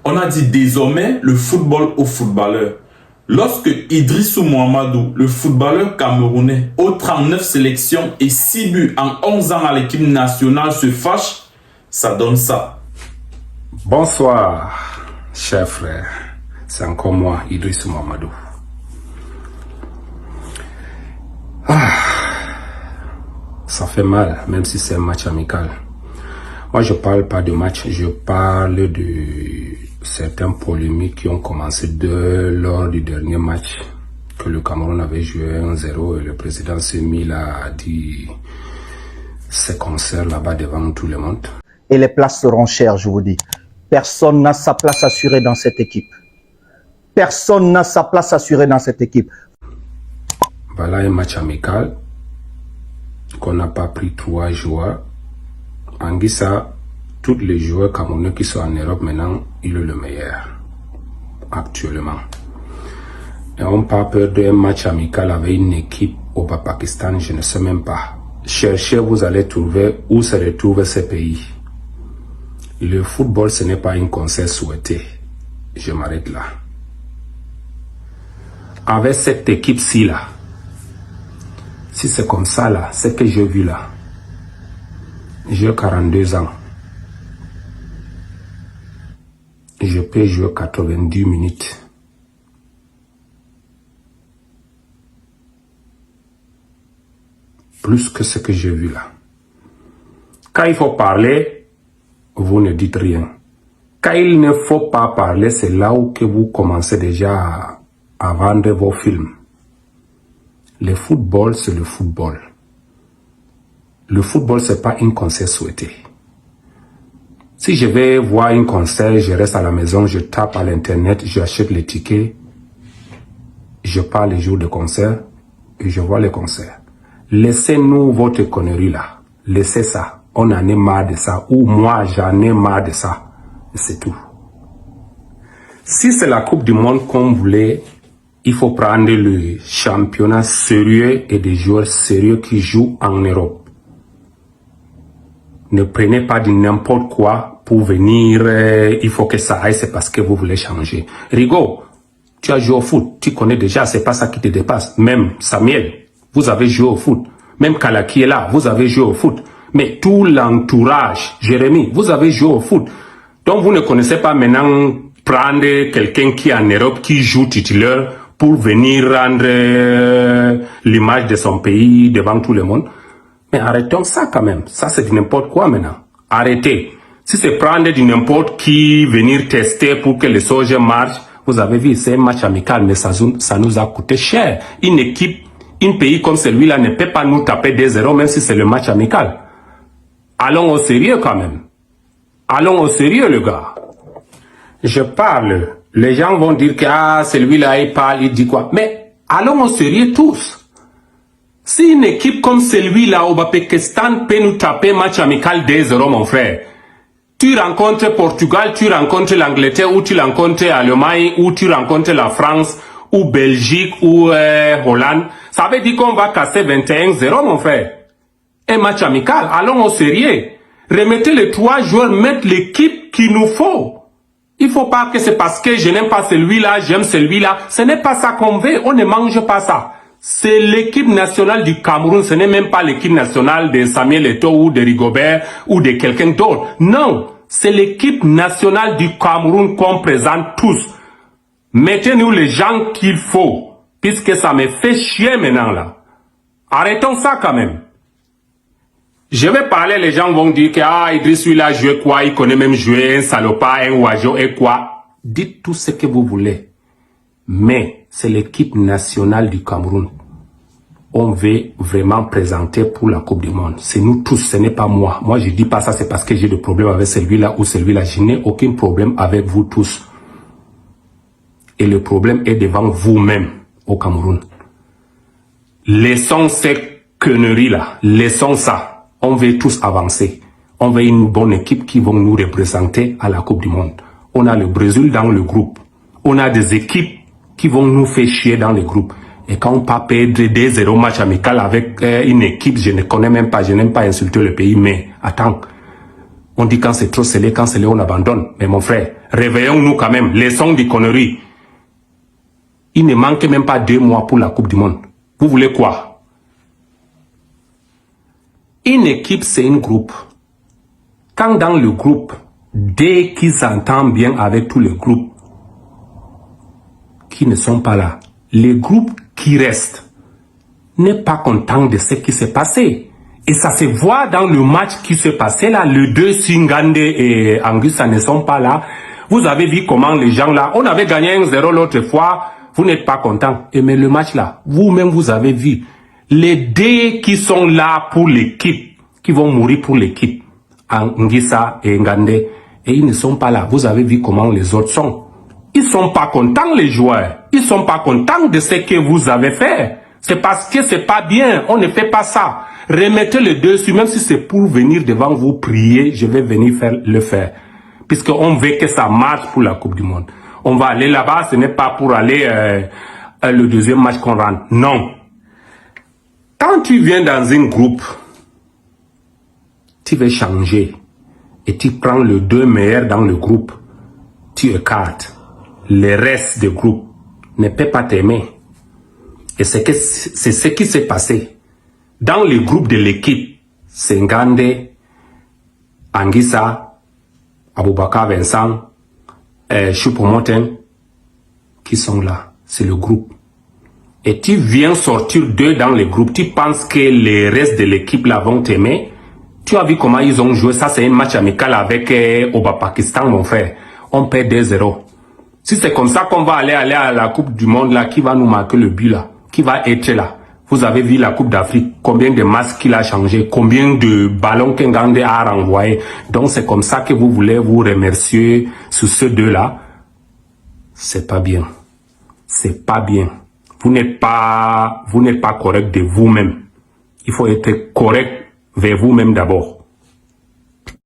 On a dit désormais le football aux footballeurs. Lorsque Idrissou Mohamedou, le footballeur camerounais, aux 39 sélections et 6 buts en 11 ans à l'équipe nationale se fâche, ça donne ça. Bonsoir, chers frères. C'est encore moi, Idrissou Mohamedou. Ça fait mal, même si c'est un match amical. Moi, je parle pas de match, je parle de certaines polémiques qui ont commencé lors du dernier match que le Cameroun avait joué 1-0 et le président Semi a dit ses concerts là-bas devant tout le monde. Et les places seront chères, je vous dis. Personne n'a sa place assurée dans cette équipe. Personne n'a sa place assurée dans cette équipe. Voilà un match amical qu'on n'a pas pris 3 joueurs. En Guissa, tous les joueurs camerounais qui sont en Europe maintenant, il est le meilleur actuellement. Et on n'a pas peur d'un match amical avec une équipe au Pakistan, je ne sais même pas. Cherchez, vous allez trouver où se retrouvent ces pays. Le football, ce n'est pas un concert souhaité. Je m'arrête là. Avec cette équipe-ci là, si c'est comme ça là, c'est que j'ai vu là. J'ai 42 ans. Je peux jouer 90 minutes. Plus que ce que j'ai vu là. Quand il faut parler, vous ne dites rien. Quand il ne faut pas parler, c'est là où que vous commencez déjà à vendre vos films. Le football, c'est le football. Le football, c'est pas un concert souhaité. Si je vais voir un concert, je reste à la maison, je tape à l'internet, j'achète les tickets, je pars les jours de concert et je vois les concerts. Laissez-nous votre connerie là. Laissez ça. On en est marre de ça. Ou moi, j'en ai marre de ça. C'est tout. Si c'est la Coupe du Monde qu'on voulait, il faut prendre le championnat sérieux et des joueurs sérieux qui jouent en Europe. Ne prenez pas de n'importe quoi pour venir, il faut que ça aille, c'est parce que vous voulez changer. Rigo, tu as joué au foot, tu connais déjà, c'est pas ça qui te dépasse. Même Samuel, vous avez joué au foot. Même Kalaki est là, vous avez joué au foot. Mais tout l'entourage, Jérémy, vous avez joué au foot. Donc vous ne connaissez pas maintenant prendre quelqu'un qui est en Europe, qui joue titulaire pour venir rendre l'image de son pays devant tout le monde. Mais arrêtons ça quand même. Ça, c'est du n'importe quoi maintenant. Arrêtez. Si c'est prendre du n'importe qui, venir tester pour que les soja marchent, vous avez vu, c'est un match amical, mais ça nous a coûté cher. Une équipe, un pays comme celui-là ne peut pas nous taper 2-0, même si c'est le match amical. Allons au sérieux quand même. Allons au sérieux, les gars. Je parle. Les gens vont dire que celui-là, il parle, il dit quoi. Mais allons au sérieux tous. Si une équipe comme celui-là au Pakistan peut nous taper match amical 2-0, mon frère, tu rencontres Portugal, tu rencontres l'Angleterre, ou tu rencontres l'Allemagne, ou tu rencontres la France, ou Belgique, ou Hollande, ça veut dire qu'on va casser 21-0, mon frère. Un match amical, allons au sérieux. Remettez les 3 joueurs, mettez l'équipe qu'il nous faut. Il faut pas que c'est parce que je n'aime pas celui-là, j'aime celui-là. Ce n'est pas ça qu'on veut, on ne mange pas ça. C'est l'équipe nationale du Cameroun, ce n'est même pas l'équipe nationale de Samuel Eto'o ou de Rigobert ou de quelqu'un d'autre. Non, c'est l'équipe nationale du Cameroun qu'on présente tous. Mettez-nous les gens qu'il faut, puisque ça me fait chier maintenant là. Arrêtons ça quand même. Je vais parler, les gens vont dire que Idriss, il a joué quoi, il connaît même jouer un salopard, un oiseau et quoi. Dites tout ce que vous voulez. Mais c'est l'équipe nationale du Cameroun. On veut vraiment présenter pour la Coupe du Monde. C'est nous tous, ce n'est pas moi. Moi, je dis pas ça, c'est parce que j'ai des problèmes avec celui-là ou celui-là. Je n'ai aucun problème avec vous tous. Et le problème est devant vous-même au Cameroun. Laissons ces conneries-là. Laissons ça. On veut tous avancer. On veut une bonne équipe qui vont nous représenter à la Coupe du Monde. On a le Brésil dans le groupe. On a des équipes qui vont nous faire chier dans les groupes. Et quand on peut perdre 2-0 match amical avec une équipe, je ne connais même pas, je n'aime pas insulter le pays, mais attends, On dit quand c'est trop scellé, quand c'est là, on abandonne. Mais mon frère, réveillons-nous quand même. Laissons des conneries. Il ne manque même pas 2 mois pour la Coupe du Monde. Vous voulez quoi? Une équipe, c'est un groupe. Quand dans le groupe, dès qu'ils s'entendent bien avec tous les groupes qui ne sont pas là, les groupes qui restent n'est pas content de ce qui s'est passé. Et ça se voit dans le match qui s'est passé là. Les deux Singande et Anguissa ne sont pas là. Vous avez vu comment les gens là, on avait gagné 1-0 l'autre fois, vous n'êtes pas content. Et mais le match là, vous-même vous avez vu, les deux qui sont là pour l'équipe, qui vont mourir pour l'équipe, Anguissa et Ngande, et ils ne sont pas là. Vous avez vu comment les autres sont. Ils sont pas contents les joueurs. Ils sont pas contents de ce que vous avez fait. C'est parce que c'est pas bien. On ne fait pas ça. Remettez le dessus, même si c'est pour venir devant vous prier, je vais venir le faire. Puisqu'on veut que ça marche pour la Coupe du Monde. On va aller là-bas, ce n'est pas pour aller le deuxième match qu'on rentre. Non. Quand tu viens dans un groupe, tu veux changer et tu prends les 2 meilleurs dans le groupe, tu écartes. Le reste du groupe ne peut pas t'aimer. Et c'est ce qui s'est passé. Dans le groupe de l'équipe, c'est Ngande, Anguissa, Aboubakar Vincent, Choupo-Moting qui sont là. C'est le groupe. Et tu viens sortir 2 dans le groupe. Tu penses que les restes de l'équipe là vont t'aimer. Tu as vu comment ils ont joué. Ça, c'est un match amical avec Pakistan, mon frère. On perd 2-0. Si c'est comme ça qu'on va aller à la Coupe du Monde là, qui va nous marquer le but là, qui va être là. Vous avez vu la Coupe d'Afrique, combien de masques qu'il a changé, combien de ballons qu'Ngande a renvoyé. Donc c'est comme ça que vous voulez vous remercier sur ces 2 là. C'est pas bien. C'est pas bien. Vous n'êtes pas correct de vous-même. Il faut être correct vers vous-même d'abord.